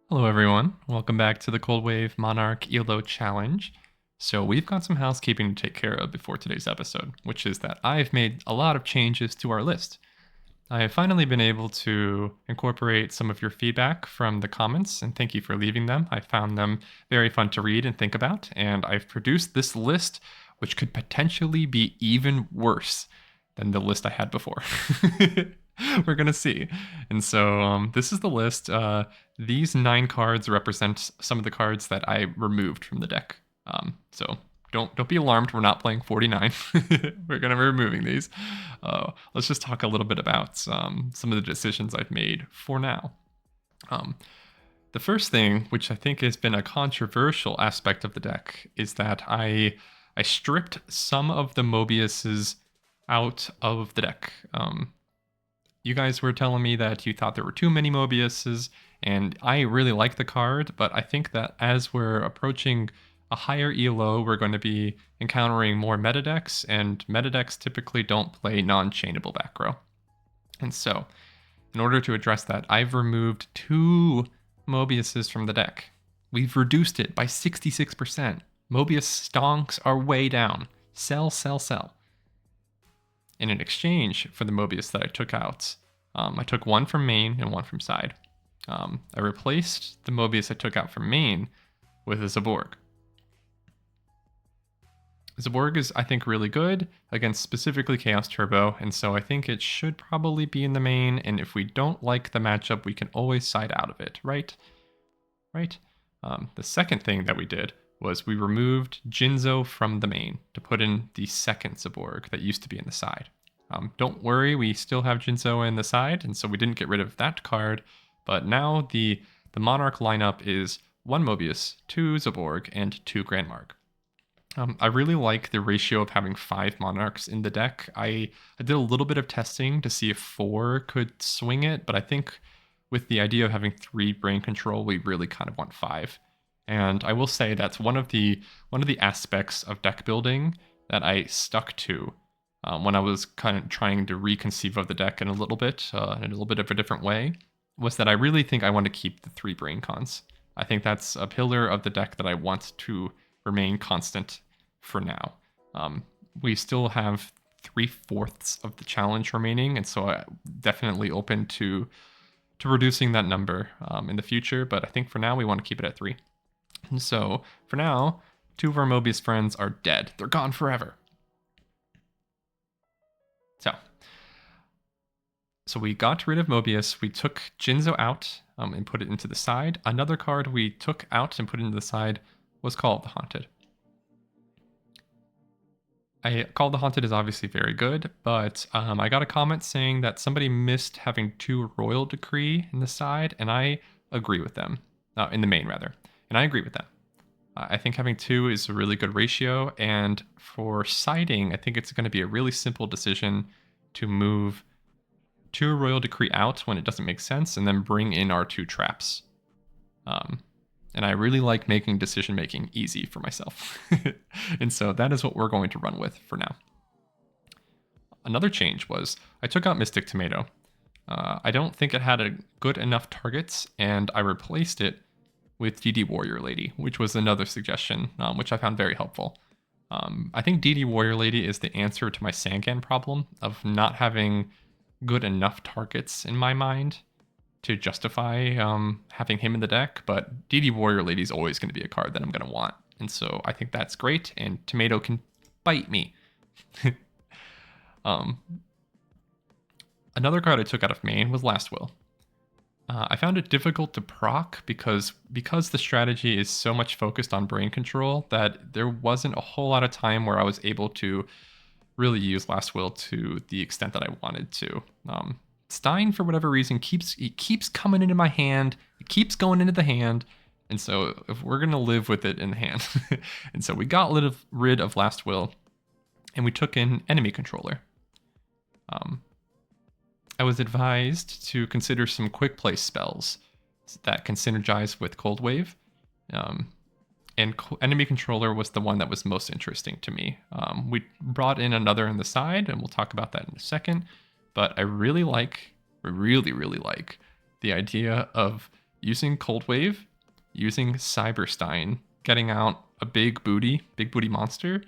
Hello everyone, welcome back to the Coldwave Monarch ELO Challenge. So we've got some housekeeping to take care of before today's episode, which is that I've made a lot of changes to our list. I have finally been able to incorporate some of your feedback from the comments, and thank you for leaving them. I found them very fun to read and think about, and I've produced this list, which could potentially be even worse than the list I had before. We're gonna see. And so this is the list. These 9 cards represent some of the cards that I removed from the deck. So don't be alarmed. We're not playing 49. We're gonna be removing these. Let's just talk a little bit about some of the decisions I've made for now. The first thing, which I think has been a controversial aspect of the deck, is that I stripped some of the Mobiuses out of the deck. You guys were telling me that you thought there were too many Mobiuses, and I really like the card, but I think that as we're approaching a higher ELO, we're going to be encountering more meta decks, and meta decks typically don't play non-chainable back row. And so, in order to address that, I've removed 2 Mobiuses from the deck. We've reduced it by 66%. Mobius stonks are way down. Sell, sell, sell. In an exchange for the Mobius that I took out, I took one from main and one from side. I replaced the Mobius I took out from main with a Zaborg. Zaborg is, I think, really good against specifically Chaos Turbo, and so I think it should probably be in the main, and if we don't like the matchup, we can always side out of it, right? Right? The second thing that we did was we removed Jinzo from the main to put in the second Zaborg that used to be in the side. Don't worry, we still have Jinzo in the side, and so we didn't get rid of that card, but now the Monarch lineup is 1 Mobius, 2 Zaborg, and 2 Grandmark. I really like the ratio of having 5 Monarchs in the deck. I did a little bit of testing to see if 4 could swing it, but I think with the idea of having 3 brain control, we really kind of want 5. And I will say that's one of the aspects of deck building that I stuck to when I was kind of trying to reconceive of the deck in a little bit of a different way, was that I really think I want to keep the 3 brain cons. I think that's a pillar of the deck that I want to remain constant for now. We still have 3/4 of the challenge remaining, and so I'm definitely open to reducing that number in the future, but I think for now we want to keep it at 3. And so, for now, 2 of our Mobius friends are dead. They're gone forever. So we got rid of Mobius. We took Jinzo out and put it into the side. Another card we took out and put into the side was Call of the Haunted. Call of the Haunted is obviously very good, but I got a comment saying that somebody missed having 2 Royal Decree in the side, and I agree with them. In the main, rather. And I agree with them. I think having 2 is a really good ratio, and for siding, I think it's going to be a really simple decision to move 2 Royal Decree out when it doesn't make sense, and then bring in our 2 traps. And I really like making decision-making easy for myself. And so that is what we're going to run with for now. Another change was I took out Mystic Tomato. I don't think it had a good enough targets, and I replaced it with DD Warrior Lady, which was another suggestion, which I found very helpful. I think DD Warrior Lady is the answer to my Sangan problem of not having good enough targets in my mind to justify having him in the deck, but DD Warrior Lady is always going to be a card that I'm going to want. And so I think that's great, and Tomato can bite me. Another card I took out of main was Last Will. I found it difficult to proc because the strategy is so much focused on brain control that there wasn't a whole lot of time where I was able to really use Last Will to the extent that I wanted to. Stein, for whatever reason, keeps coming into my hand. It keeps going into the hand. And so if we're going to live with it in the hand. And so we got rid of Last Will, and we took in Enemy Controller. I was advised to consider some quick play spells that can synergize with Coldwave. And Enemy Controller was the one that was most interesting to me. We brought in another on the side, and we'll talk about that in a second. But I really like the idea of using Coldwave, using Cyberstein, getting out a big booty monster,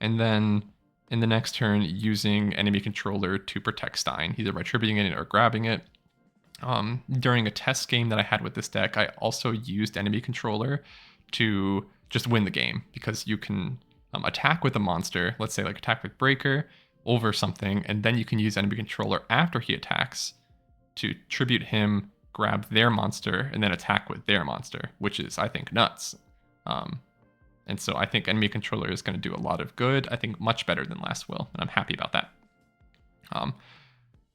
and then in the next turn using enemy controller to protect Stein, either by tributing it or grabbing it. During a test game that I had with this deck, I also used enemy controller to just win the game, because you can attack with a monster, let's say like attack with Breaker over something, and then you can use enemy controller after he attacks to tribute him, grab their monster, and then attack with their monster, which is, I think, nuts. And so I think enemy controller is going to do a lot of good. I think much better than Last Will, and I'm happy about that.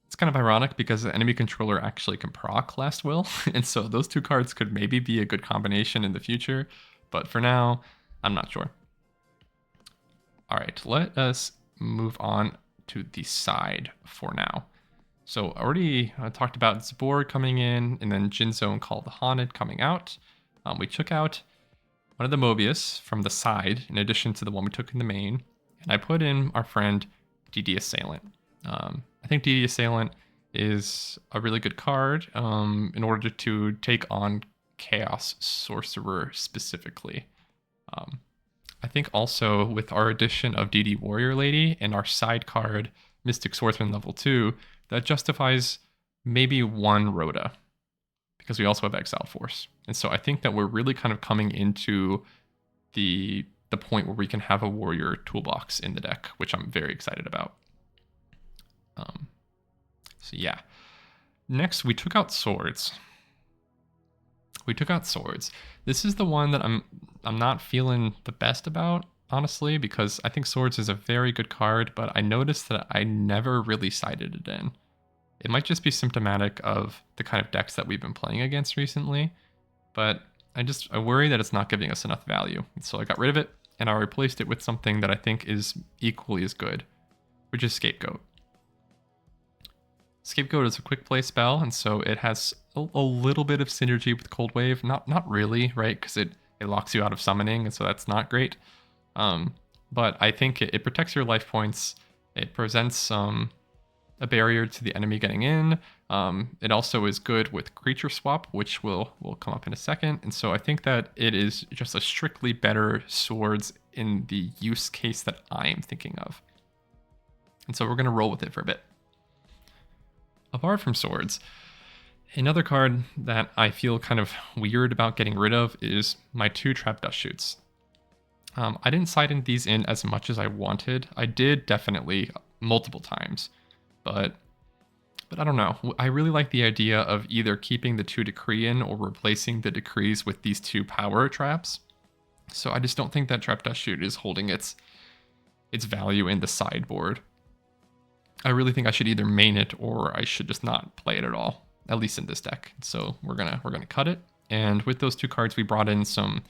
It's kind of ironic because the enemy controller actually can proc Last Will, and so those two cards could maybe be a good combination in the future, but for now, I'm not sure. All right, let us move on to the side for now. So I already talked about Zabor coming in, and then Jinzo and Call the Haunted coming out. We took out one of the Mobius from the side, in addition to the one we took in the main, and I put in our friend DD Assailant. I think DD Assailant is a really good card in order to take on Chaos Sorcerer specifically. I think also with our addition of DD Warrior Lady and our side card Mystic Swordsman level 2, that justifies maybe one Rhoda, because we also have Exile Force. And so I think that we're really kind of coming into the point where we can have a warrior toolbox in the deck, which I'm very excited about. So yeah. Next, we took out swords. This is the one that I'm not feeling the best about, honestly, because I think swords is a very good card, but I noticed that I never really sided it in. It might just be symptomatic of the kind of decks that we've been playing against recently, but I worry that it's not giving us enough value. And so I got rid of it, and I replaced it with something that I think is equally as good, which is Scapegoat. Scapegoat is a quick play spell, and so it has a little bit of synergy with Coldwave. Not really, right? Because it locks you out of summoning, and so that's not great. But I think it protects your life points. It presents a barrier to the enemy getting in. It also is good with creature swap, which will come up in a second. And so I think that it is just a strictly better swords in the use case that I am thinking of. And so we're going to roll with it for a bit. Apart from swords, another card that I feel kind of weird about getting rid of is my 2 Trap Dust Shoots. I didn't side these in as much as I wanted. I did definitely multiple times, but I don't know. I really like the idea of either keeping the 2 Decree in or replacing the Decrees with these 2 power traps. So I just don't think that Trap Dust Shoot is holding its value in the sideboard. I really think I should either main it or I should just not play it at all, at least in this deck. So we're gonna cut it. And with those 2 cards, we brought in some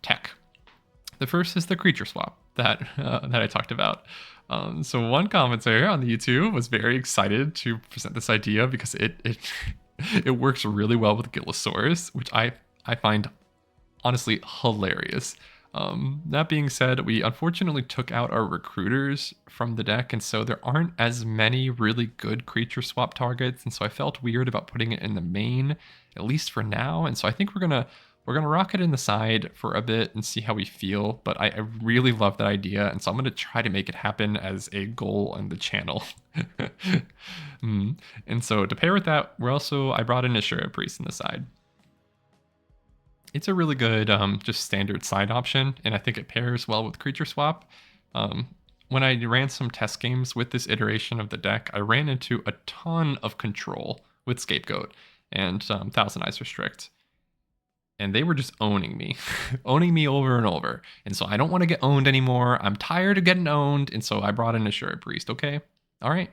tech. The first is the creature swap that I talked about. So one commentator on the YouTube was very excited to present this idea because it works really well with Gillosaurus, which I find honestly hilarious. That being said, we unfortunately took out our recruiters from the deck, and so there aren't as many really good creature swap targets, and so I felt weird about putting it in the main, at least for now. And so I think we're gonna rock it in the side for a bit and see how we feel, but I really love that idea, and so I'm gonna try to make it happen as a goal on the channel. And so to pair with that, I brought in Ashura Priest in the side. It's a really good just standard side option, and I think it pairs well with creature swap. When I ran some test games with this iteration of the deck, I ran into a ton of control with Scapegoat and Thousand Eyes Restrict. And they were just owning me, owning me over and over. And so I don't want to get owned anymore. I'm tired of getting owned, and so I brought in Ashura Priest, okay? All right.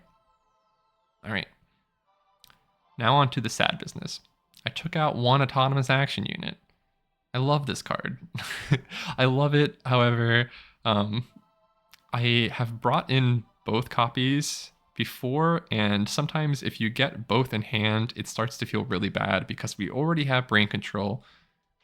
Now on to the sad business. I took out 1 autonomous action unit. I love this card. I love it. However, I have brought in both copies before, and sometimes if you get both in hand, it starts to feel really bad because we already have Brain Control,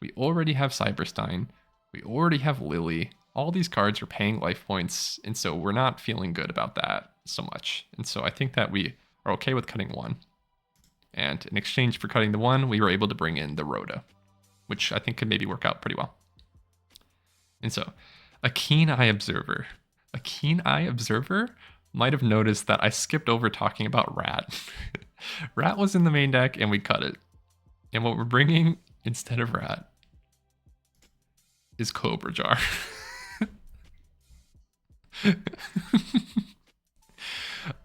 we already have Cyberstein, we already have Lily. All these cards are paying life points, and so we're not feeling good about that so much. And so I think that we are okay with cutting 1. And in exchange for cutting the 1, we were able to bring in the Rhoda, which I think could maybe work out pretty well. And so, a keen-eye observer. A keen-eye observer might have noticed that I skipped over talking about Rat. Rat was in the main deck, and we cut it. And what we're bringing instead of Rat is Cobra Jar.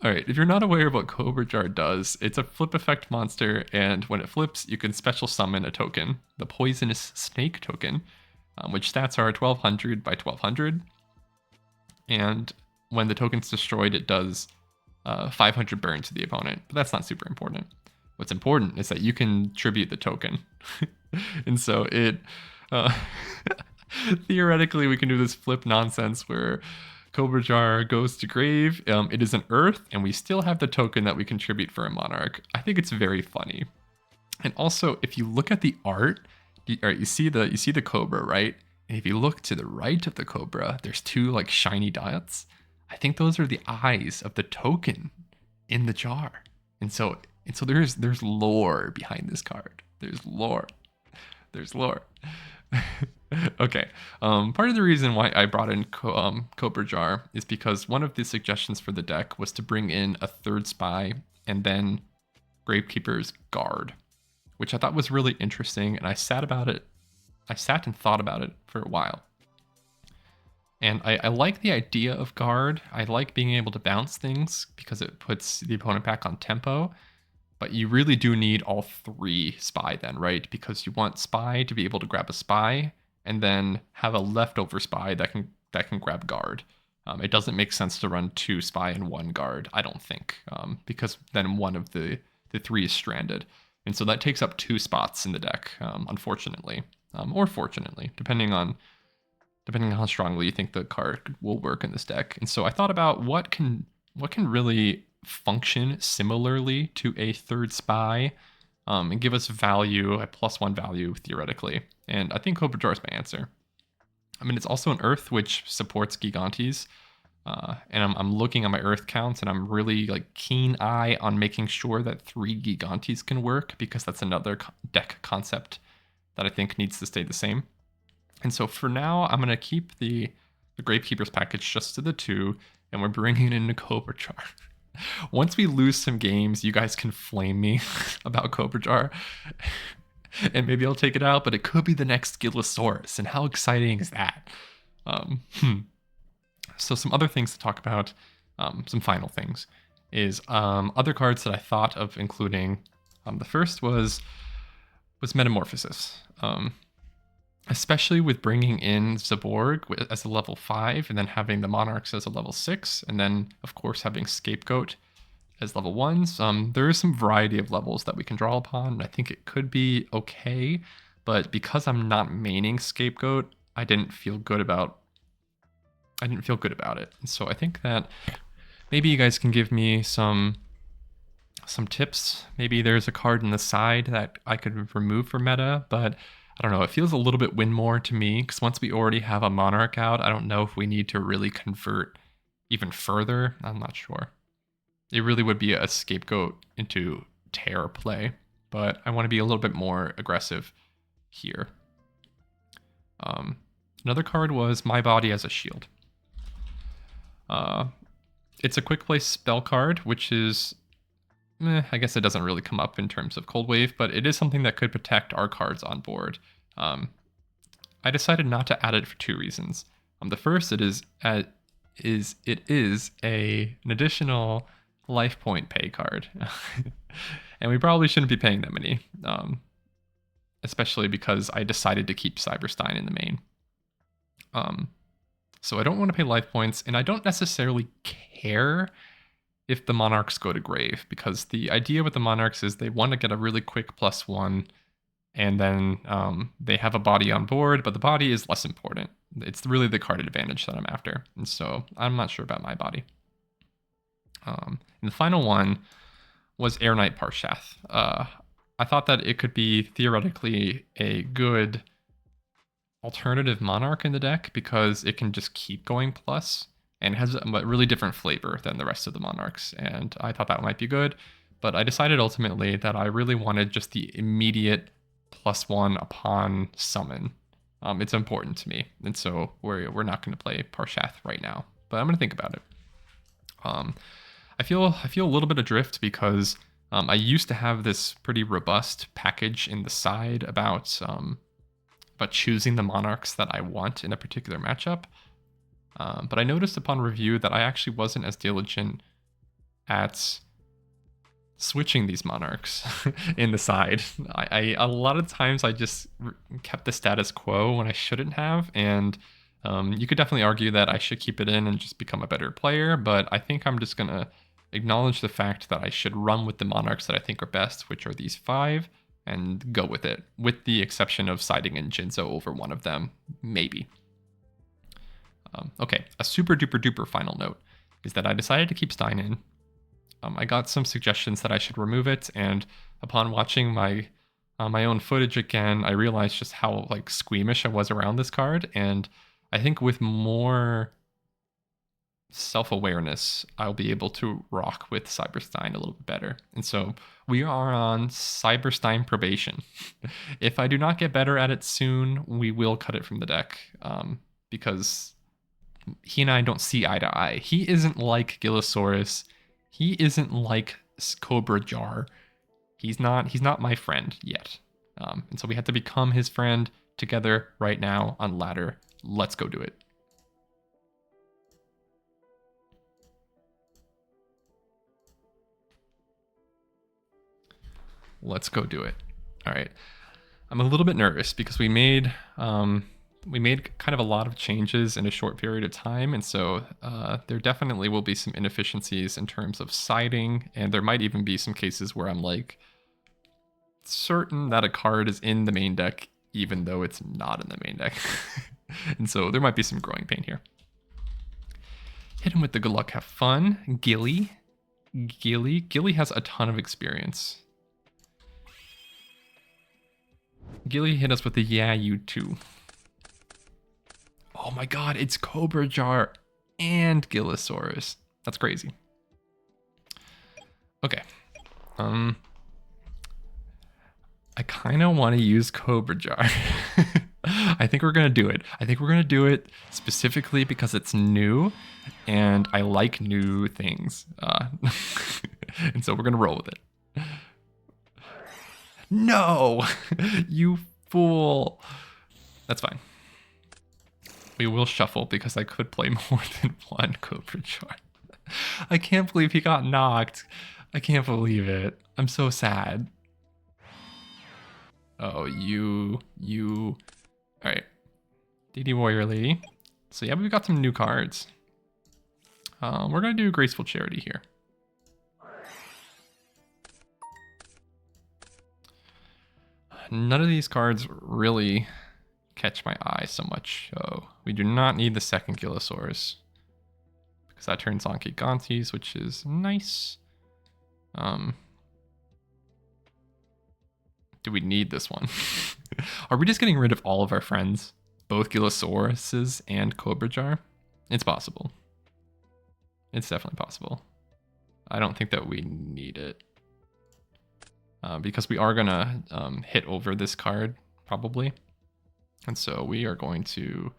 Alright, if you're not aware of what Cobra Jar does, it's a flip effect monster, and when it flips, you can special summon a token, the Poisonous Snake token, which stats are 1200 by 1200. And when the token's destroyed, it does 500 burn to the opponent, but that's not super important. What's important is that you can tribute the token. And so it, theoretically, we can do this flip nonsense where Cobra Jar goes to grave. It is an earth, and we still have the token that we contribute for a Monarch. I think it's very funny. And also, if you look at the art, you see the Cobra, right? And if you look to the right of the Cobra, there's 2 like shiny dots. I think those are the eyes of the token in the jar. And so there's lore behind this card. There's lore. Okay. Part of the reason why I brought in Cobra Jar is because one of the suggestions for the deck was to bring in a 3rd spy and then Gravekeeper's Guard, which I thought was really interesting, and I sat and thought about it for a while. And I like the idea of Guard. I like being able to bounce things because it puts the opponent back on tempo. But you really do need all 3 spy then, right? Because you want spy to be able to grab a spy and then have a leftover spy that can grab Guard. It doesn't make sense to run 2 spy and 1 Guard, I don't think, because then one of the 3 is stranded. And so that takes up 2 spots in the deck, unfortunately, or fortunately, depending on how strongly you think the card will work in this deck. And so I thought about what can really function similarly to a 3rd spy and give us value, a +1 value theoretically. And I think Cobra Jar is my answer. I mean, it's also an earth which supports Gigantes. And I'm looking at my earth counts, and I'm really like keen eye on making sure that 3 Gigantes can work, because that's another deck concept that I think needs to stay the same. And so for now, I'm going to keep the Gravekeeper's package just to the 2, and we're bringing in a Cobra Jar. Once we lose some games, you guys can flame me about Cobra Jar, and maybe I'll take it out, but it could be the next Gillosaurus, and how exciting is that? So some other things to talk about, some final things, is other cards that I thought of including. The first was Metamorphosis. Especially with bringing in Zaborg as a level 5, and then having the Monarchs as a level 6, and then, of course, having Scapegoat as level 1s. There is some variety of levels that we can draw upon, and I think it could be okay, but because I'm not maining Scapegoat, I didn't feel good about it. And so I think that maybe you guys can give me some tips. Maybe there's a card in the side that I could remove for meta, but I don't know, it feels a little bit win more to me, because once we already have a Monarch out, I don't know if we need to really convert even further. I'm not sure. It really would be a Scapegoat into Terror play, but I want to be a little bit more aggressive here. Another card was My Body as a Shield. It's a quick play spell card, which is, I guess it doesn't really come up in terms of Coldwave, but it is something that could protect our cards on board. I decided not to add it for 2 reasons. The first, it is an additional life point pay card, and we probably shouldn't be paying that many, especially because I decided to keep Cyberstein in the main. So I don't want to pay life points, and I don't necessarily care if the Monarchs go to grave, because the idea with the Monarchs is they want to get a really quick +1, and then they have a body on board, but the body is less important. It's really the card advantage that I'm after, and so I'm not sure about My Body. And the final one was Air Knight Parshath. I thought that it could be theoretically a good alternative Monarch in the deck, because it can just keep going plus, and it has a really different flavor than the rest of the Monarchs, and I thought that might be good, But I decided ultimately that I really wanted just the immediate +1 upon summon. It's important to me, and so we're not going to play Parshath right now, but I'm going to think about it. I feel a little bit adrift because I used to have this pretty robust package in the side about choosing the monarchs that I want in a particular matchup. But I noticed upon review that I actually wasn't as diligent at switching these monarchs in the side. I a lot of times I just kept the status quo when I shouldn't have, and you could definitely argue that I should keep it in and just become a better player, but I think I'm just gonna acknowledge the fact that I should run with the monarchs that I think are best, which are these 5, and go with it, with the exception of siding in Jinzo over one of them, maybe. Okay, a super duper duper final note is that I decided to keep Stein in. I got some suggestions that I should remove it, and upon watching my own footage again, I realized just how like squeamish I was around this card, and I think with more self-awareness, I'll be able to rock with Cyberstein a little bit better. And so we are on Cyberstein probation. If I do not get better at it soon, we will cut it from the deck, because he and I don't see eye to eye. He isn't like Gillosaurus. He isn't like Cobra Jar. He's not my friend yet. And so we have to become his friend together right now on ladder. Let's go do it. Let's go do it. All right. I'm a little bit nervous because we made kind of a lot of changes in a short period of time, and so there definitely will be some inefficiencies in terms of siding, and there might even be some cases where I'm like certain that a card is in the main deck even though it's not in the main deck. And so there might be some growing pain here. Hit him with the good luck, have fun. Gilly has a ton of experience. Gilly hit us with the yeah, you too. Oh my god, it's Cobra Jar and Gillosaurus. That's crazy. Okay. I kind of want to use Cobra Jar. I think we're going to do it. I think we're going to do it specifically because it's new and I like new things. And so we're going to roll with it. No, you fool. That's fine. We will shuffle because I could play more than one Cobra Jar. I can't believe he got knocked. I can't believe it. I'm so sad. Oh, you. All right. DD Warrior Lady. So yeah, we've got some new cards. We're going to do Graceful Charity here. None of these cards really catch my eye so much. So we do not need the second Gillosaurus because that turns on Gigantes, which is nice. Do we need this one? Are we just getting rid of all of our friends? Both Gillosauruses and Cobra Jar? It's possible. It's definitely possible. I don't think that we need it. Because we are going to hit over this card, probably. And so we are going to...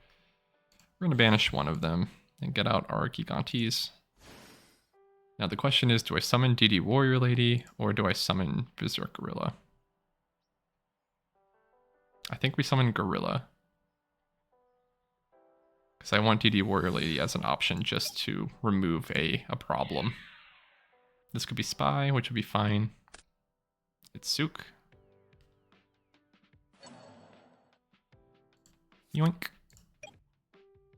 We're going to banish one of them and get out our Gigantes. Now the question is, do I summon DD Warrior Lady or do I summon Berserk Gorilla? I think we summon Gorilla. Because I want DD Warrior Lady as an option just to remove a problem. This could be Spy, which would be fine. It's Sook. Yoink.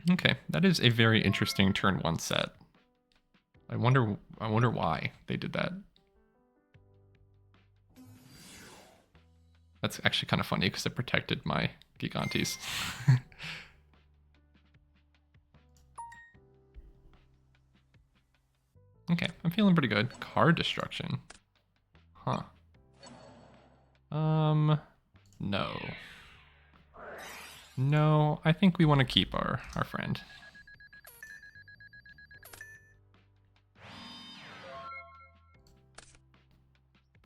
Okay, that is a very interesting turn 1 set. I wonder why they did that. That's actually kind of funny because it protected my Gigantes. Okay, I'm feeling pretty good. Card destruction. Huh. No. No, I think we want to keep our friend.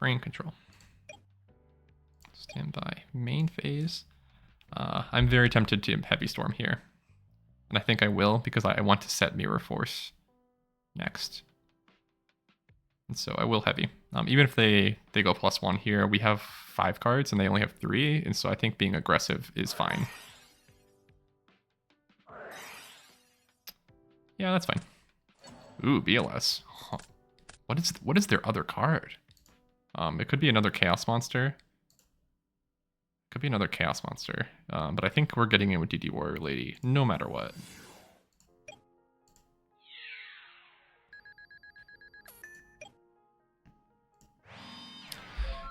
Brain control. Stand by. Main phase. I'm very tempted to Heavy Storm here. And I think I will because I want to set Mirror Force next. And so I will Heavy. Even if they go +1 here, we have 5 cards and they only have 3. And so I think being aggressive is fine. Yeah, that's fine. Ooh, BLS. Huh. What is their other card? It could be another Chaos Monster. Could be another Chaos Monster. But I think we're getting in with DD Warrior Lady, no matter what.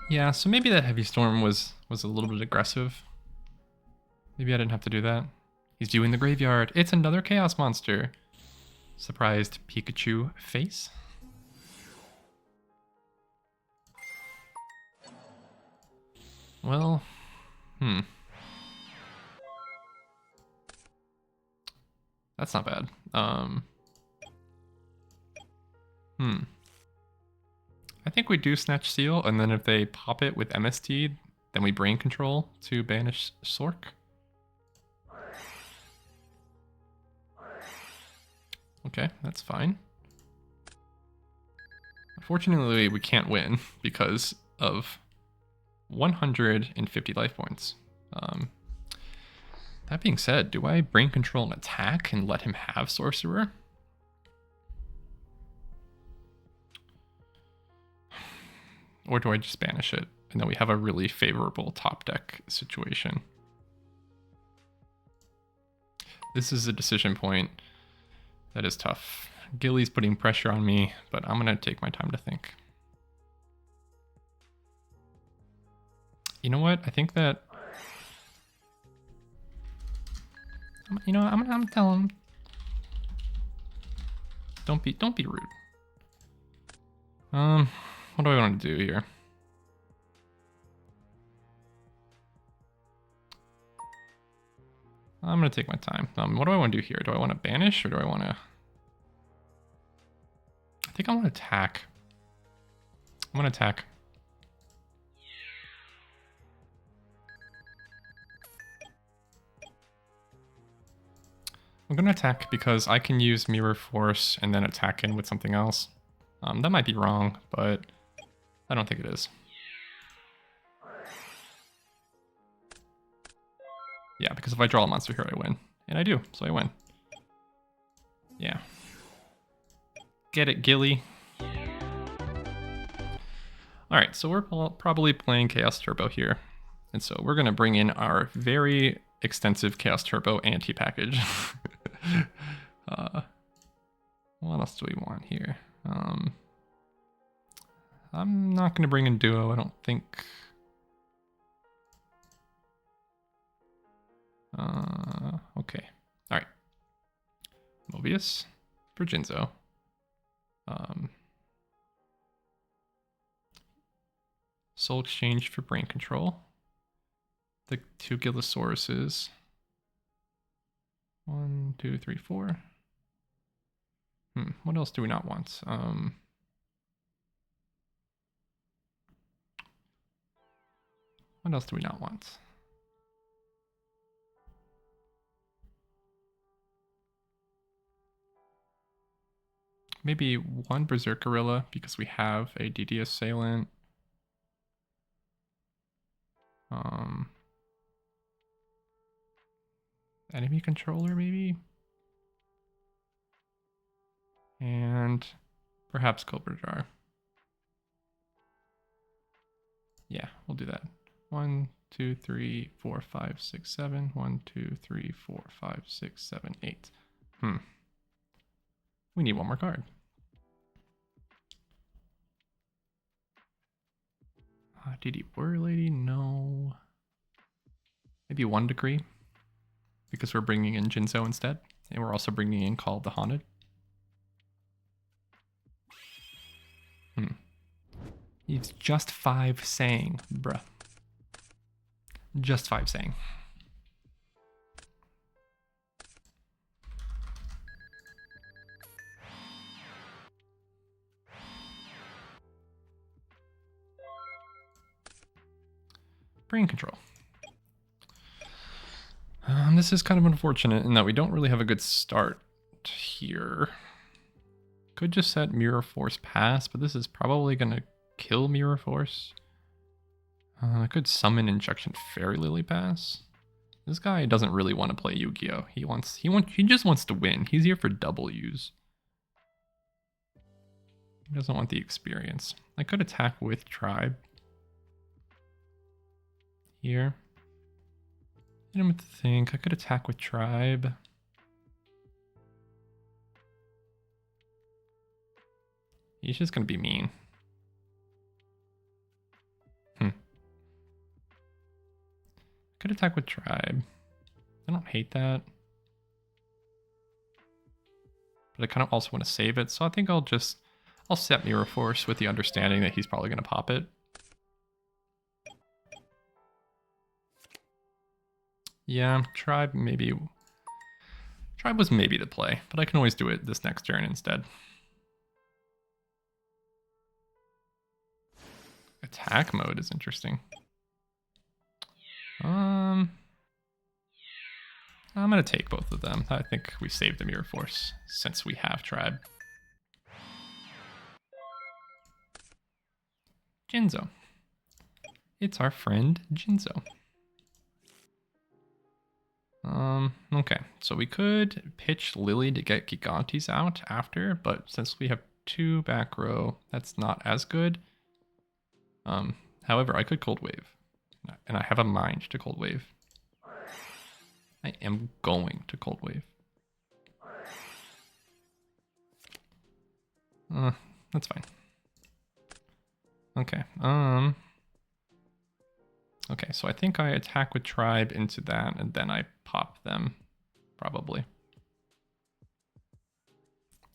Yeah, so maybe that Heavy Storm was a little bit aggressive. Maybe I didn't have to do that. He's doing the graveyard. It's another Chaos Monster. Surprised Pikachu face. Well, that's not bad. I think we do Snatch Seal, and then if they pop it with MST, then we Brain Control to banish Sork. Okay, that's fine. Unfortunately, we can't win because of 150 life points. That being said, do I Brain Control an attack and let him have Sorcerer? Or do I just banish it? And then we have a really favorable top deck situation. This is a decision point that is tough. Gilly's putting pressure on me, but I'm gonna take my time to think. You know what? I think that... You know, I'm gonna tell him. Don't be rude. What do I want to do here? I'm gonna take my time. What do I want to do here? Do I want to banish or do I want to... I think I want to attack. I'm gonna attack. I'm gonna attack because I can use Mirror Force and then attack in with something else. That might be wrong, but I don't think it is. Yeah, because if I draw a monster here, I win. And I do, so I win. Yeah. Get it, Gilly. Alright, so we're probably playing Chaos Turbo here. And so we're going to bring in our very extensive Chaos Turbo anti-package. What else do we want here? I'm not going to bring in Duo, I don't think. Okay. Alright. Mobius for Jinzo. Soul Exchange for Brain Control. The 2 Gilosauruses. 1, 2, 3, 4. What else do we not want? What else do we not want? Maybe 1 Berserk Gorilla because we have a DD Assailant. Enemy Controller maybe? And perhaps Cobra Jar. Yeah, we'll do that. 1, 2, 3, 4, 5, 6, 7. 1, 2, 3, 4, 5, 6, 7, 8. We need 1 more card. DD Warrior Lady? No. Maybe 1 Decree. Because we're bringing in Jinzo instead. And we're also bringing in Call of the Haunted. He's just 5 saying, bruh. Just 5 saying. Brain control. This is kind of unfortunate in that we don't really have a good start here. Could just set Mirror Force pass, but this is probably going to kill Mirror Force. I could summon Injection Fairy Lily pass. This guy doesn't really want to play Yu-Gi-Oh! He just wants to win. He's here for W's. He doesn't want the experience. I could attack with Tribe. Here. I don't know what to think. I could attack with Tribe. He's just gonna be mean. Could attack with Tribe. I don't hate that. But I kind of also want to save it, so I think I'll set Mirror Force with the understanding that he's probably gonna pop it. Yeah, Tribe was maybe the play, but I can always do it this next turn instead. Attack mode is interesting. I'm gonna take both of them. I think we saved the Mirror Force since we have Tribe. Jinzo. It's our friend Jinzo. Okay, so we could pitch Lily to get Gigantes out after, but since we have 2 back row, that's not as good. However, I could Coldwave, and I have a mind to Coldwave. I am going to Coldwave. That's fine. Okay, okay, so I think I attack with Tribe into that, and then I pop them, probably.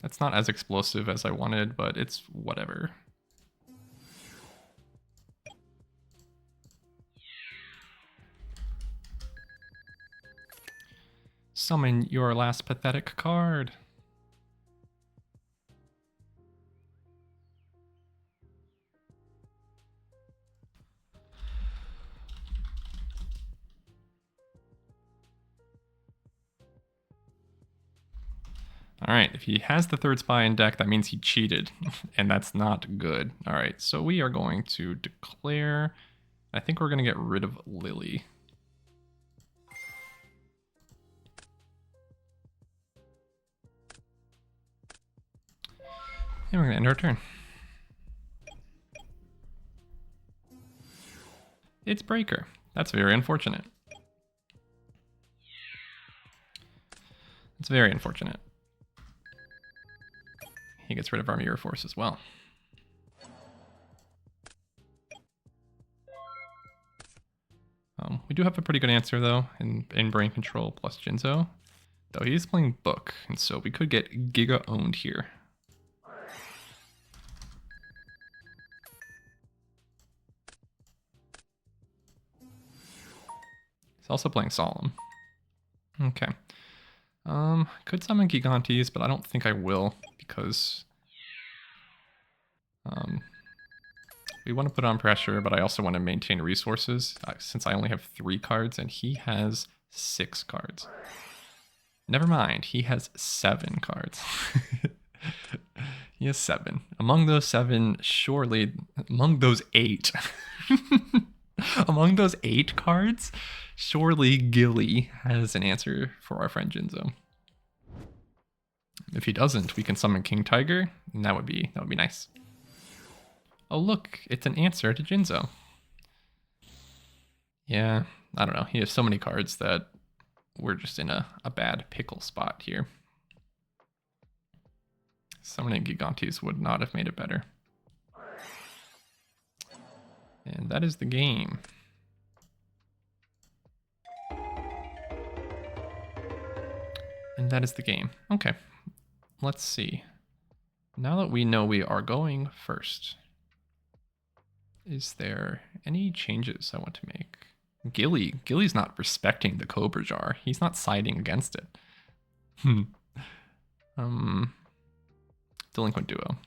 That's not as explosive as I wanted, but it's whatever. Summon your last pathetic card. All right, if he has the 3rd spy in deck, that means he cheated, and that's not good. All right, so we are going to declare. I think we're going to get rid of Lily. And we're going to end our turn. It's Breaker. That's very unfortunate. It's very unfortunate. He gets rid of our Mirror Force as well. We do have a pretty good answer though in Brain Control plus Jinzo. Though he's playing Book, and so we could get Giga owned here. He's also playing Solemn. Okay. Could summon Gigantes, but I don't think I will because we want to put on pressure, but I also want to maintain resources since I only have 3 cards and he has 6 cards. Never mind, he has 7 cards. He has 7. Among those 7, surely, among those 8, among those 8 cards, surely Gilly has an answer for our friend Jinzo. If he doesn't, we can summon King Tiger, and that would be nice. Oh look, it's an answer to Jinzo. Yeah, I don't know. He has so many cards that we're just in a bad pickle spot here. Summoning Gigantes would not have made it better. And that is the game. And that is the game. Okay, let's see. Now that we know we are going first, is there any changes I want to make? Gilly's not respecting the Cobra Jar. He's not siding against it. Delinquent Duo.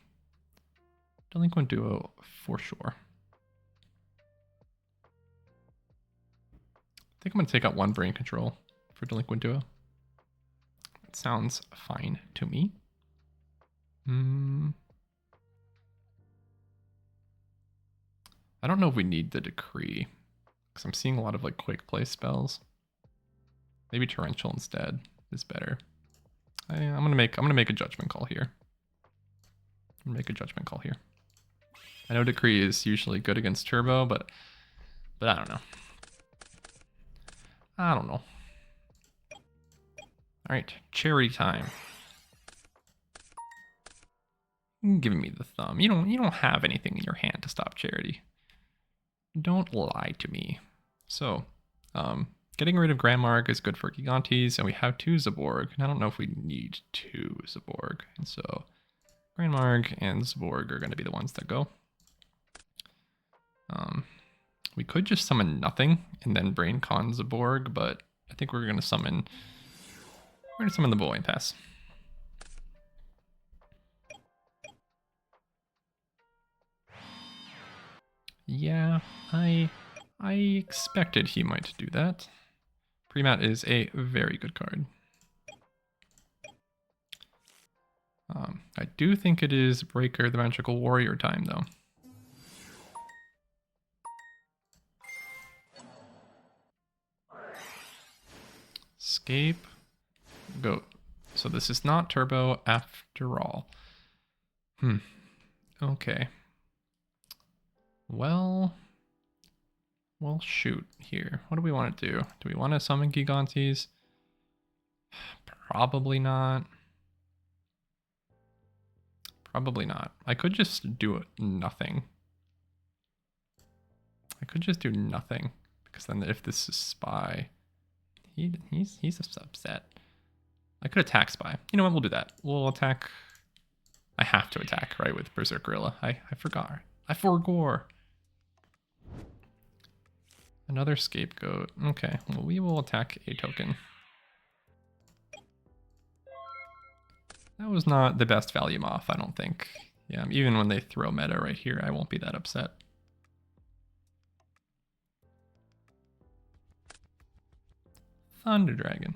Delinquent Duo for sure. think I'm going to take out one brain control for Delinquent Duo. That sounds fine to me. I don't know if we need the Decree, because I'm seeing a lot of like quick play spells. Maybe Torrential instead is better. I'm gonna make a judgment call here. I know Decree is usually good against Turbo, but I don't know. All right, charity time. Giving me the thumb. You don't have anything in your hand to stop charity. Don't lie to me. So, getting rid of Grandmark is good for Gigantes, and we have 2 Zaborg. And I don't know if we need 2 Zaborg. And so, Grandmark and Zaborg are going to be the ones that go. We could just summon nothing and then Brain Con Zaborg, but I think we're going to summon the Bowling Pass. Yeah, I expected he might do that. Premat is a very good card. I do think it is Breaker the Magical Warrior time, though. Escape. Go. So this is not Turbo after all. Okay. Well, shoot here. What do we want to do? Do we want to summon Gigantes? Probably not. Probably not. I could just do nothing. Because then if this is Spy, he's upset. I could attack Spy. You know what? We'll do that. We'll attack. I have to attack, right, with Berserk Gorilla. I forgot. I forgore. Another Scapegoat. Okay, well, we will attack a token. That was not the best value off, I don't think. Yeah, even when they throw meta right here, I won't be that upset. Thunder Dragon.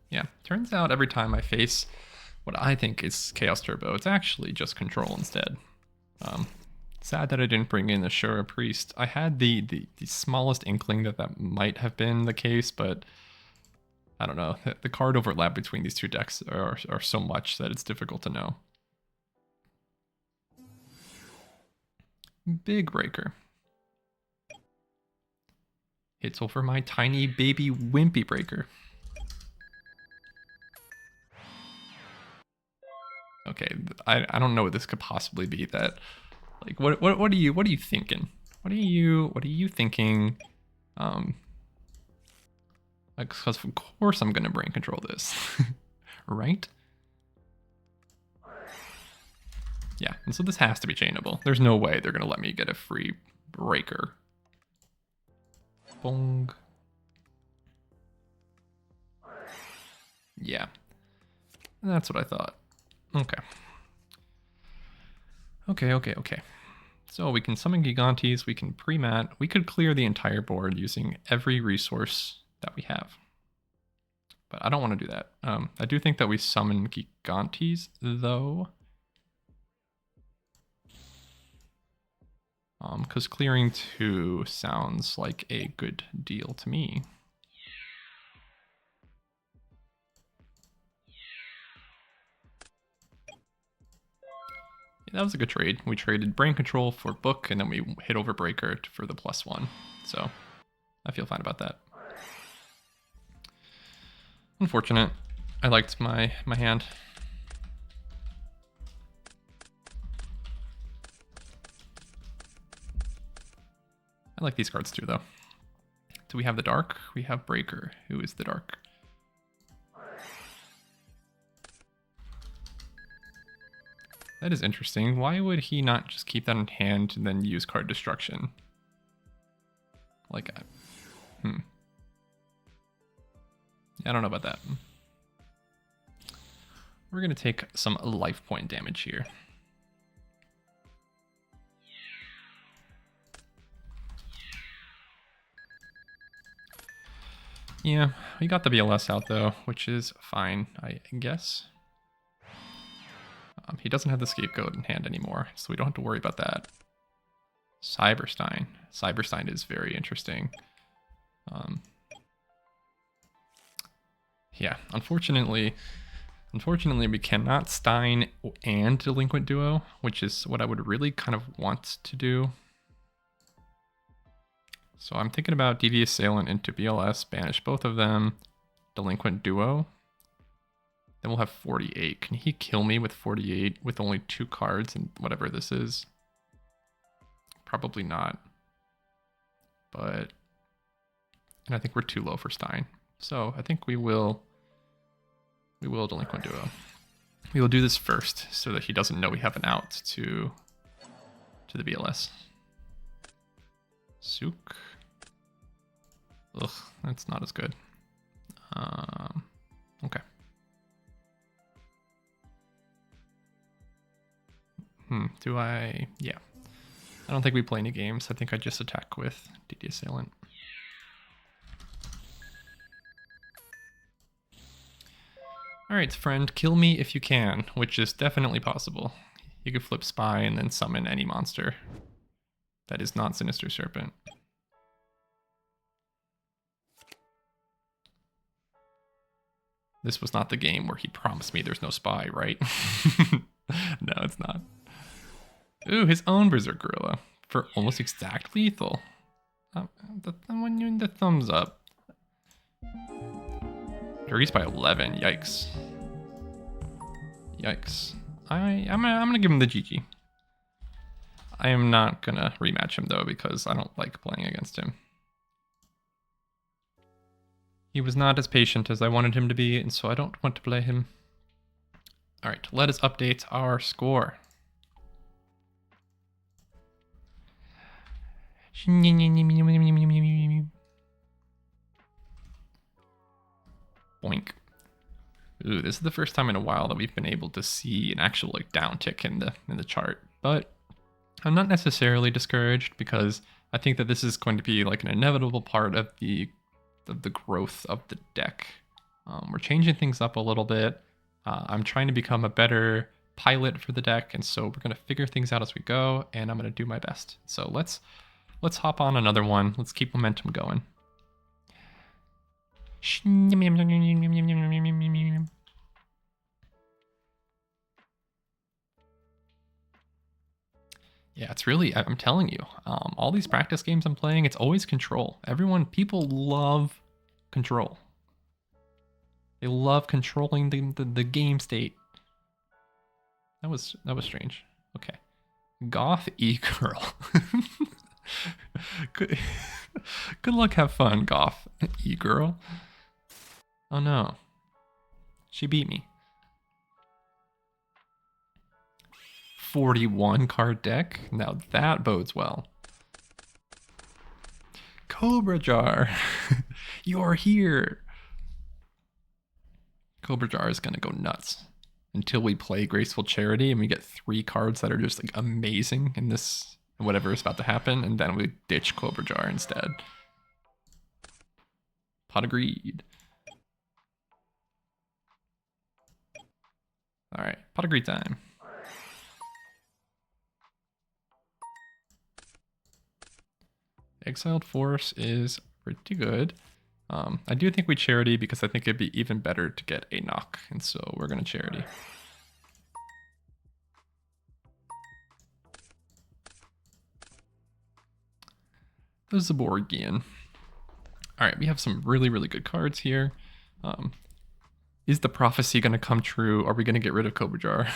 Yeah, turns out every time I face what I think is Chaos Turbo, it's actually just Control instead. Sad that I didn't bring in the Shura Priest. I had the smallest inkling that might have been the case, but I don't know. The card overlap between these two decks are so much that it's difficult to know. Big Breaker. Hits over my tiny baby wimpy Breaker. Okay, I don't know what this could possibly be. That, like, what are you thinking? What are you thinking? Because of course I'm gonna brain control this, right? Yeah, and so this has to be chainable. There's no way they're gonna let me get a free Breaker. Bong. Yeah, that's what I thought. Okay. So we can summon Gigantes, we can pre-mat, we could clear the entire board using every resource that we have. But I don't want to do that. I do think that we summon Gigantes, though. Because clearing 2 sounds like a good deal to me. Yeah, that was a good trade. We traded Brain Control for Book, and then we hit over Breaker for the +1. So I feel fine about that. Unfortunate. I liked my hand. I like these cards too, though. Do we have the Dark? We have Breaker. Who is the Dark? That is interesting. Why would he not just keep that in hand and then use card destruction? Like, yeah, I don't know about that. We're gonna take some life point damage here. Yeah, we got the BLS out though, which is fine, I guess. He doesn't have the scapegoat in hand anymore, so we don't have to worry about that. Cyberstein. Cyberstein is very interesting. Yeah, unfortunately we cannot Stein and Delinquent Duo, which is what I would really kind of want to do. So I'm thinking about Devious Assailant into BLS, banish both of them, Delinquent Duo. Then we'll have 48. Can he kill me with 48 with only 2 cards and whatever this is? Probably not. But and I think we're too low for Stein. So I think we will Delinquent Duo. We will do this first so that he doesn't know we have an out to the BLS. Sook. Ugh, that's not as good. Okay. Do I? Yeah. I don't think we play any games. I think I just attack with DD Assailant. Alright, friend, kill me if you can, which is definitely possible. You could flip Spy and then summon any monster that is not Sinister Serpent. This was not the game where he promised me there's no Spy, right? No, it's not. Ooh, his own Berserk Gorilla for almost exact lethal. When you're in the thumbs up. Dirties by 11. Yikes. Yikes. I'm gonna give him the GG. I am not gonna rematch him though because I don't like playing against him. He was not as patient as I wanted him to be, and so I don't want to play him. Alright, let us update our score. Boink. Ooh, this is the first time in a while that we've been able to see an actual like downtick in the chart, but I'm not necessarily discouraged because I think that this is going to be like an inevitable part of the growth of the deck. We're changing things up a little bit. I'm trying to become a better pilot for the deck, and so we're gonna figure things out as we go, and I'm gonna do my best. So let's hop on another one. Let's keep momentum going. Yeah, it's really, I'm telling you, all these practice games I'm playing, it's always control. People love control. They love controlling the game state. That was strange. Okay. Goth E-Girl. Good luck, have fun, Goth E-Girl. Oh no. She beat me. 41 card deck? Now that bodes well. Cobra Jar. You're here. Cobra Jar is gonna go nuts until we play Graceful Charity and we get 3 cards that are just like amazing in this, whatever is about to happen, and then we ditch Cobra Jar instead. Pot of Greed. Alright, Pot of Greed time. Exiled Force is pretty good. I do think we Charity because I think it'd be even better to get a knock, and so we're gonna Charity. The Zaborgian. Alright, we have some really, really good cards here. Is the prophecy gonna come true? Are we gonna get rid of Cobra Jar?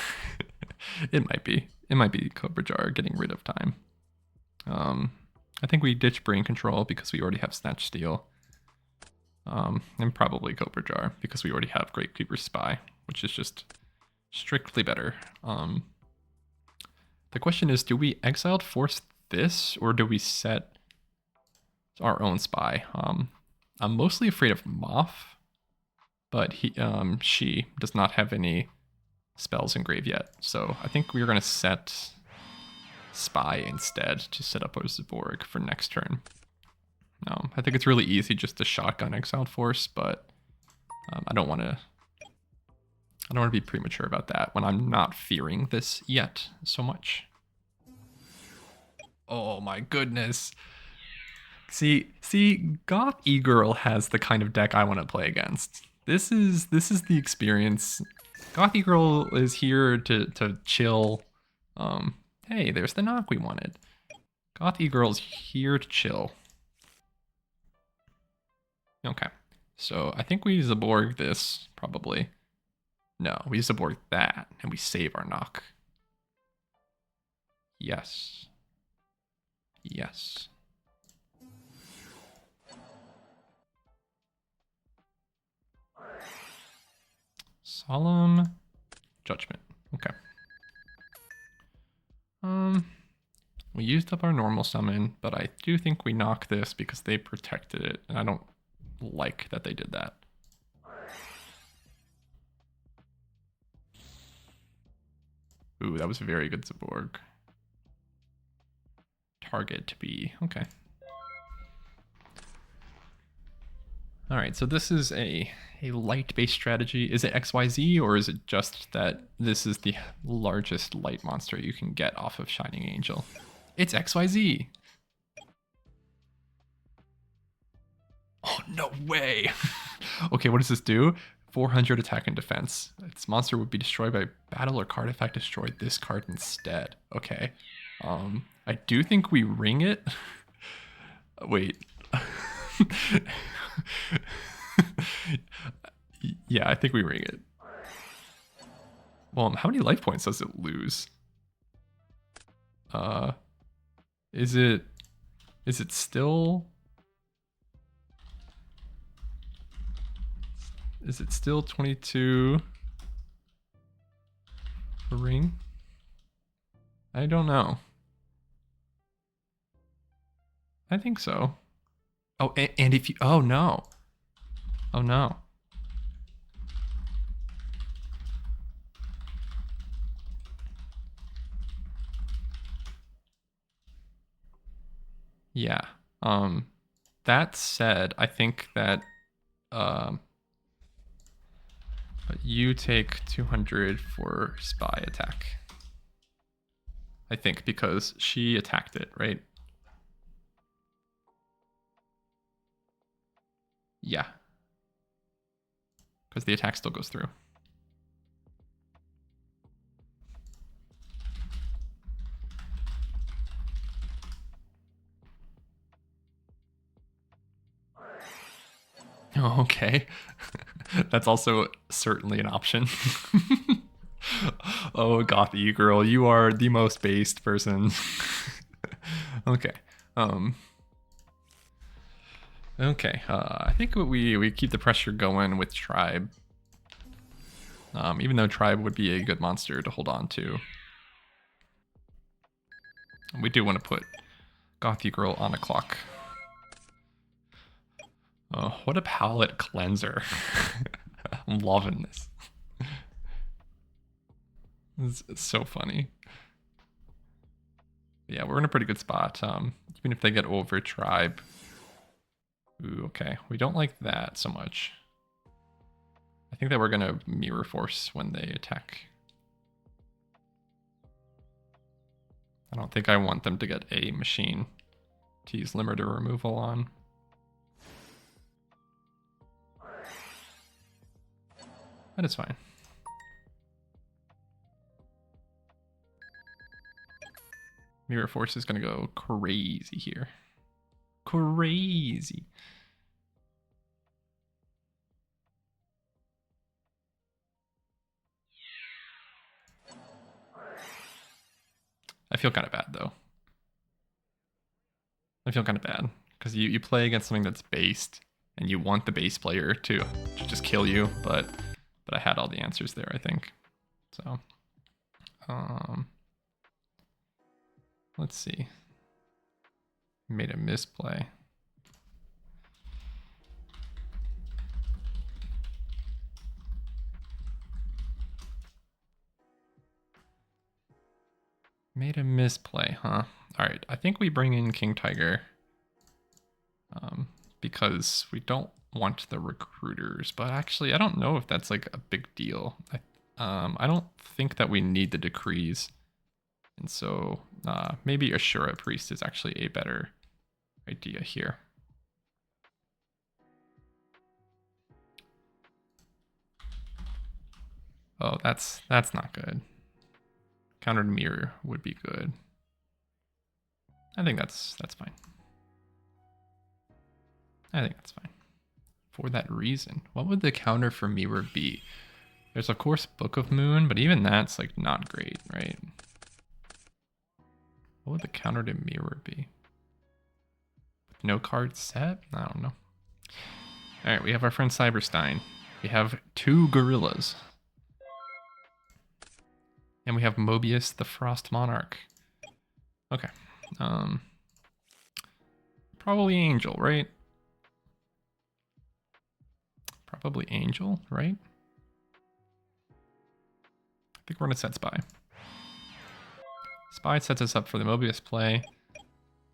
It might be. It might be Cobra Jar getting rid of time. I think we ditch Brain Control because we already have Snatch Steal. And probably Cobra Jar because we already have Grapekeeper Spy, which is just strictly better. The question is, do we Exiled Force this or do we set our own Spy? I'm mostly afraid of Moth, but she does not have any spells engraved yet. So I think we're going to set Spy instead to set up our Zaborg for next turn. I think it's really easy just to shotgun Exiled Force, but I don't want to be premature about that when I'm not fearing this yet so much. Oh my goodness. See, Goth E-Girl has the kind of deck I want to play against. This is the experience. Goth E-Girl is here to chill. Hey, there's the knock we wanted. Goth E-Girl's here to chill. Okay, so I think we Zaborg this, probably. No, we Zaborg that, and we save our knock. Yes. Yes. Solemn Judgment. Okay. We used up our normal summon, but I do think we knock this because they protected it, and I don't like that they did that. Ooh, that was a very good Zaborg. Target to be, okay. All right, so this is a light-based strategy. Is it XYZ, or is it just that this is the largest light monster you can get off of Shining Angel? It's XYZ. Oh, no way. Okay, what does this do? 400 attack and defense. Its monster would be destroyed by battle or card effect destroyed this card instead. Okay. I do think we ring it. Wait. Yeah, I think we ring it. Well, how many life points does it lose? Is it still... Is it still 22 for ring? I don't know. I think so. Oh, and if you... Oh, no. Oh, no. Yeah. That said, I think that you take 200 for spy attack. I think because she attacked it, right? Yeah. Because the attack still goes through. Oh, okay. That's also certainly an option. Oh, Goth E-Girl, you are the most based person. Okay. Okay, I think we keep the pressure going with Tribe. Even though Tribe would be a good monster to hold on to. We do want to put Goth E-Girl on a clock. Oh, what a palette cleanser. I'm loving this. It's so funny. Yeah, we're in a pretty good spot. Even if they get over Tribe. Ooh, okay. We don't like that so much. I think that we're going to Mirror Force when they attack. I don't think I want them to get a machine to use limiter removal on. But it's fine. Mirror Force is going to go crazy here. Crazy. I feel kind of bad, though. I feel kind of bad. Because you play against something that's based, and you want the base player to just kill you, but I had all the answers there, I think. So, let's see. Made a misplay. Made a misplay, huh? All right, I think we bring in King Tiger. because we don't want the recruiters. But actually, I don't know if that's like a big deal. I don't think that we need the decrees. And so maybe Ashura Priest is actually a better idea here. Oh, that's not good. Countered mirror would be good. I think that's fine. I think that's fine. For that reason, what would the counter for mirror be? There's of course Book of Moon, but even that's like not great, right? What would the counter to mirror be? With no card set? I don't know. All right, we have our friend Cyberstein. We have 2 gorillas. And we have Mobius the Frost Monarch. Okay. Probably Angel, right? Probably Angel, right? I think we're gonna set Spy. Spy sets us up for the Mobius play.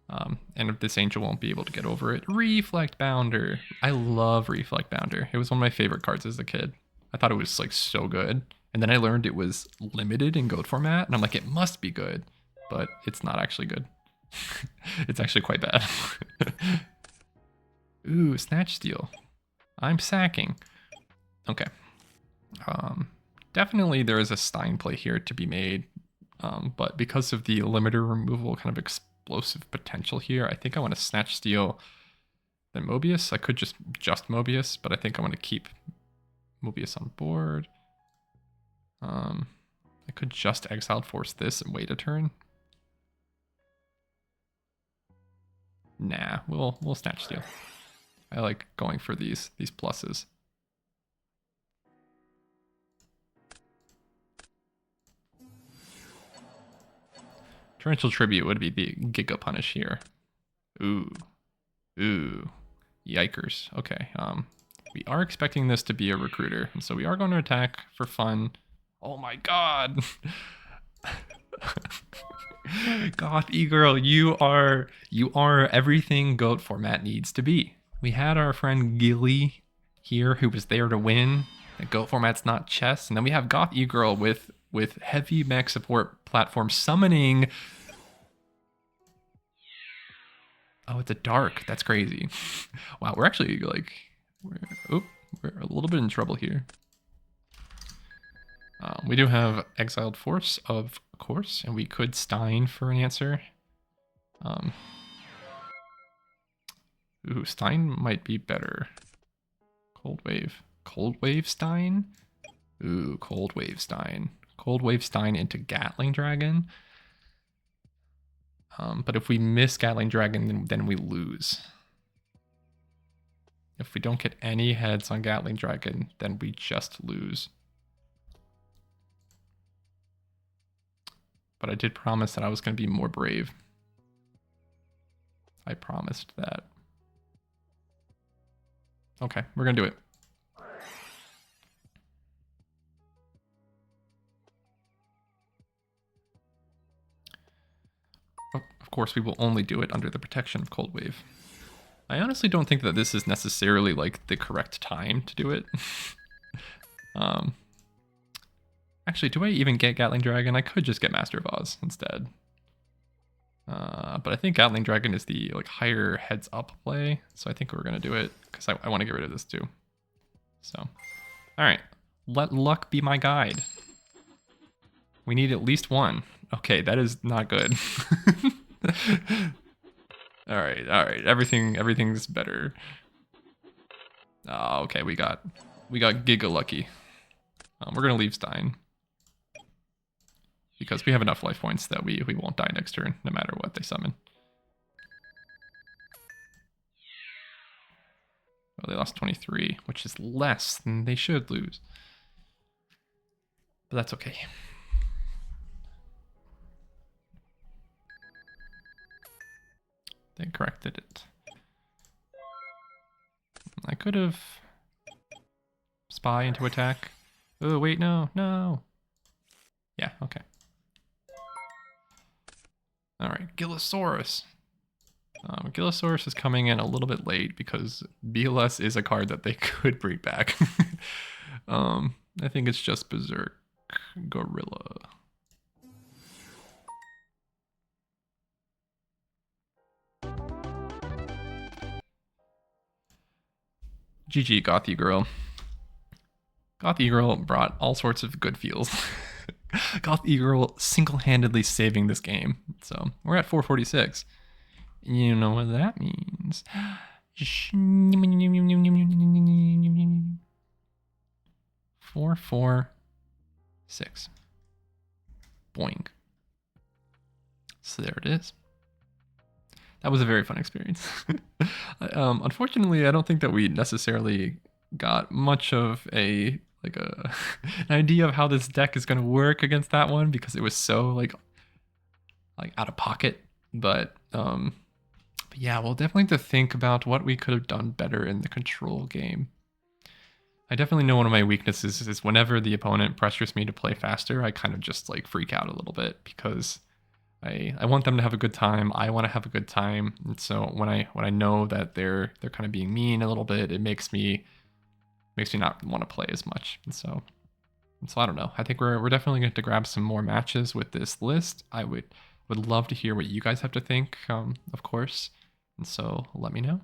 And if this Angel won't be able to get over it. Reflect Bounder. I love Reflect Bounder. It was one of my favorite cards as a kid. I thought it was like so good. And then I learned it was limited in goat format. And I'm like, it must be good. But it's not actually good. It's actually quite bad. Ooh, Snatch Steal. I'm sacking. Okay. Definitely there is a Stein play here to be made. But because of the limiter removal kind of explosive potential here, I think I want to Snatch Steal then Mobius. I could just Mobius, but I think I want to keep Mobius on board. I could just Exiled Force this and wait a turn. Nah, we'll Snatch Steal. I like going for these pluses. Torrential Tribute would be the Giga Punish here. Ooh. Yikers. Okay. We are expecting this to be a recruiter, and so we are going to attack for fun. Oh my god. Goth E-Girl, you are everything GOAT format needs to be. We had our friend Gilly here who was there to win. The GOAT format's not chess. And then we have Goth E-Girl with heavy mech support platform summoning. Oh, it's a dark. That's crazy. Wow, we're actually like, we're a little bit in trouble here. We do have Exiled Force, of course, and we could Stein for an answer. Ooh, Stein might be better. Coldwave Stein? Ooh, Coldwave Stein. Coldwave Stein into Gatling Dragon. But if we miss Gatling Dragon, then we lose. If we don't get any heads on Gatling Dragon, then we just lose. But I did promise that I was going to be more brave. I promised that. Okay, we're going to do it. Of course, we will only do it under the protection of Coldwave. I honestly don't think that this is necessarily like the correct time to do it. Actually, do I even get Gatling Dragon? I could just get Master of Oz instead. But I think Gatling Dragon is the like higher heads up play, so I think we're gonna do it because I want to get rid of this too. So, all right, let luck be my guide. We need at least one. Okay, that is not good. all right, everything's better. Oh, okay, we got Giga Lucky. We're gonna leave Stein because we have enough life points that we won't die next turn, no matter what they summon. Well, they lost 23, which is less than they should lose. But that's okay. They corrected it. I could have Spy into attack. Oh, wait, no. Yeah, okay. All right, Gillosaurus. Gilosaurus is coming in a little bit late because BLS is a card that they could bring back. I think it's just Berserk Gorilla. GG, Gothy Girl. Gothy Girl brought all sorts of good feels. Gothy Girl single-handedly saving this game. So we're at 446. You know what that means. 446. Boing. So there it is. That was a very fun experience. Unfortunately, I don't think that we necessarily got much of an idea of how this deck is going to work against that one because it was so like out of pocket. But yeah, we'll definitely have to think about what we could have done better in the control game. I definitely know one of my weaknesses is whenever the opponent pressures me to play faster, I kind of just like freak out a little bit because I want them to have a good time. I want to have a good time. And so when I know that they're kind of being mean a little bit, it makes me not want to play as much. And so I don't know. I think we're definitely going to grab some more matches with this list. I would love to hear what you guys have to think, of course. And so let me know.